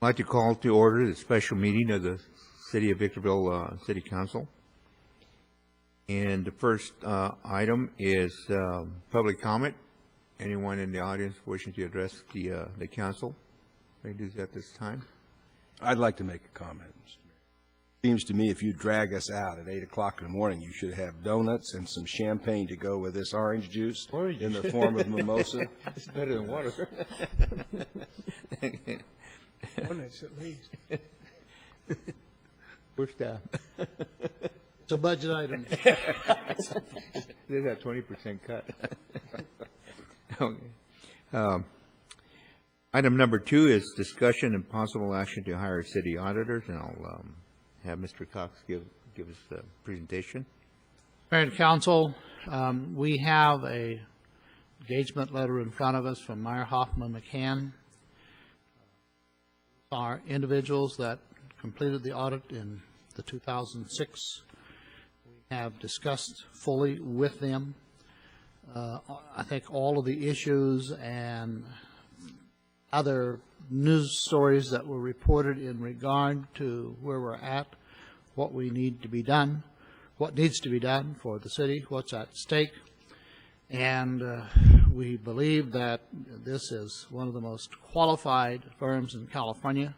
I'd like to call to order the special meeting of the City of Victorville City Council. And the first item is public comment. Anyone in the audience wishing to address the council may do that at this time. I'd like to make a comment. Seems to me if you drag us out at 8 o'clock in the morning, you should have donuts and some champagne to go with this orange juice in the form of mimosa. It's better than water. Donuts at least. We're staff. It's a budget item. There's that 20% cut. Okay. Item number 2 is discussion and possible action to hire city auditors, and I'll have Mr. Cox give us the presentation. Mayor and Council, we have a engagement letter in front of us from Meyer Hoffman McCann. Our individuals that completed the audit in the 2006. We have discussed fully with them. I think all of the issues and other news stories that were reported in regard to where we're at, what we need to be done, what needs to be done for the city, what's at stake. And we believe that this is one of the most qualified firms in California.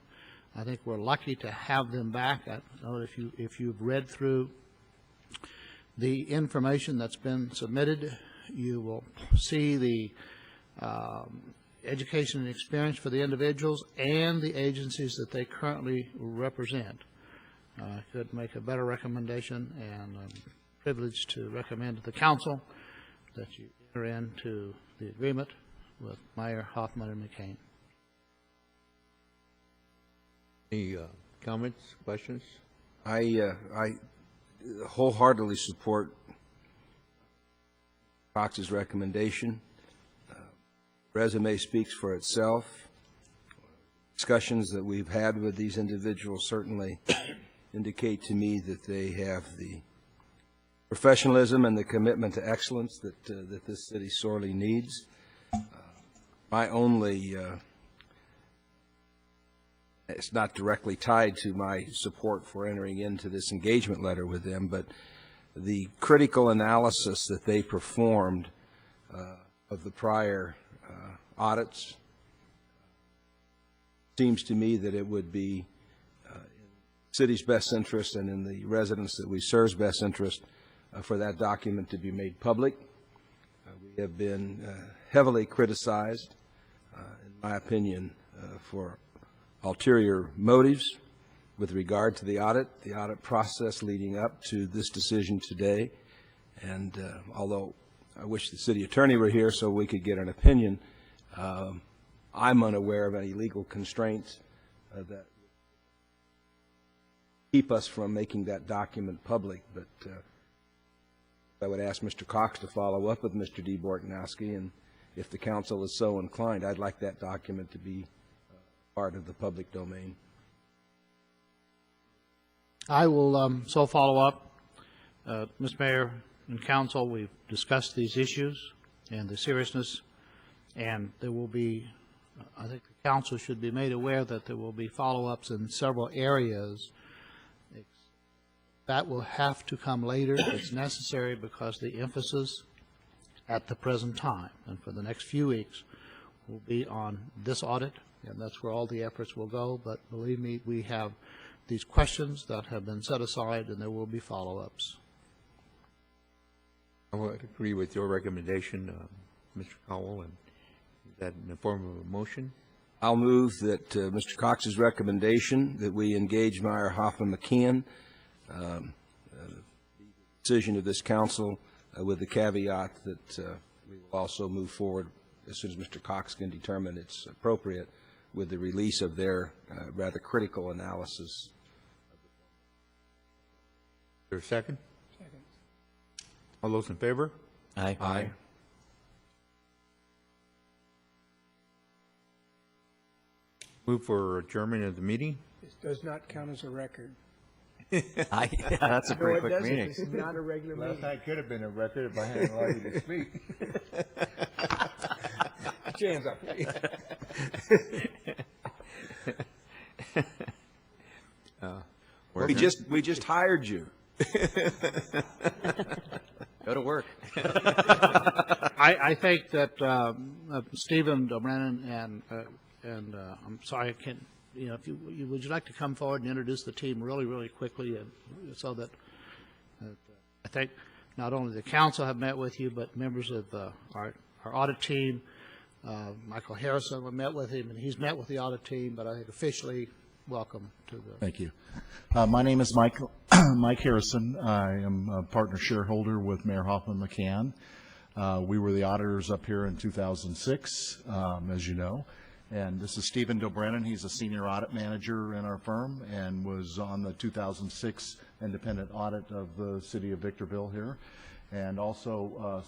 I think we're lucky to have them back. I don't know if you've read through the information that's been submitted, you will see the education and experience for the individuals and the agencies that they currently represent. I could make a better recommendation, and I'm privileged to recommend to the council that you enter into the agreement with Meyer, Hoffman, and McCain. Any comments, questions? I wholeheartedly support Cox's recommendation. Resume speaks for itself. Discussions that we've had with these individuals certainly indicate to me that they have the professionalism and the commitment to excellence that this city sorely needs. My only, it's not directly tied to my support for entering into this engagement letter with them, but the critical analysis that they performed of the prior audits seems to me that it would be in the city's best interest and in the residents that we serve's best interest for that document to be made public. We have been heavily criticized, in my opinion, for ulterior motives with regard to the audit process leading up to this decision today. And although I wish the city attorney were here so we could get an opinion, I'm unaware of any legal constraints that keep us from making that document public. But I would ask Mr. Cox to follow up with Mr. D. Bortnowski, and if the council is so inclined, I'd like that document to be part of the public domain. I will so follow up. Mr. Mayor and Council, we've discussed these issues and the seriousness, and there will be, I think the Council should be made aware that there will be follow-ups in several areas. That will have to come later. It's necessary because the emphasis at the present time and for the next few weeks will be on this audit, and that's where all the efforts will go. But believe me, we have these questions that have been set aside, and there will be follow-ups. I would agree with your recommendation, Mr. Cowell, and is that in the form of a motion? I'll move that Mr. Cox's recommendation that we engage Meyer Hoffman McCann, decision of this council, with the caveat that we will also move forward as soon as Mr. Cox can determine it's appropriate with the release of their rather critical analysis. Is there a second? Second. All those in favor? Aye. Aye. Move for adjournment of the meeting. This does not count as a record. Yeah, that's a pretty No, it quick doesn't. meeting. This is not a regular Last meeting. night could have been a record if I hadn't allowed you to speak. Hands up. we just hired you. Go to work. I think that Stephen Brennan and I'm sorry, I can't, you know, if you would you like to come forward and introduce the team really, really quickly, so that I think not only the council have met with you, but members of our audit team. Michael Harrison, we met with him, and he's met with the audit team, but I think officially welcome to the. Thank you. My name is Mike Harrison. I am a partner shareholder with Mayor Hoffman McCann. We were the auditors up here in 2006, as you know. And this is Stephen Dobrennan. He's a senior audit manager in our firm and was on the 2006 independent audit of the city of Victorville here. And also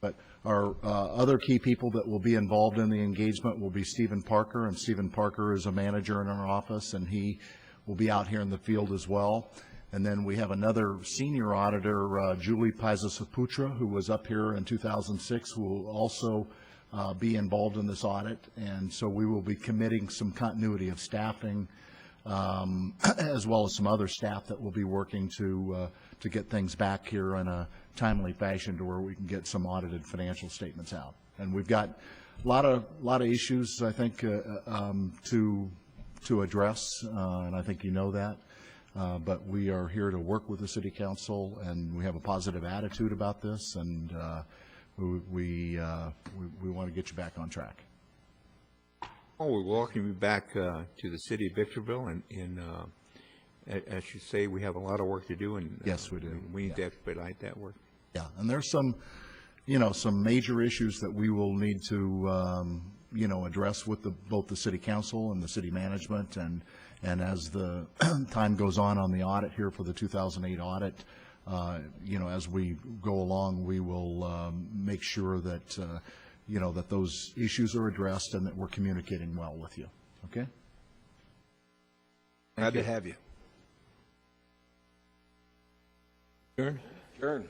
but our other key people that will be involved in the engagement will be Stephen Parker, and Stephen Parker is a manager in our office, and he will be out here in the field as well. And then we have another senior auditor, Julie Paisasaputra, who was up here in 2006, who will also be involved in this audit. And so we will be committing some continuity of staffing, as well as some other staff that will be working to get things back here in a timely fashion to where we can get some audited financial statements out. And we've got a lot of issues, I think, to address, and I think you know that. But we are here to work with the City Council, and we have a positive attitude about this, and we want to get you back on track. Oh, we welcome you back to the city of Victorville, and as you say, we have a lot of work to do, and yes, we do. We need to expedite that work. Yeah, and there's some, some major issues that we will need to, address with both the City Council and the city management, and as the time goes on the audit here for the 2008 audit, as we go along, we will make sure that, that those issues are addressed and that we're communicating well with you. Okay? Glad to have you. Adjourn.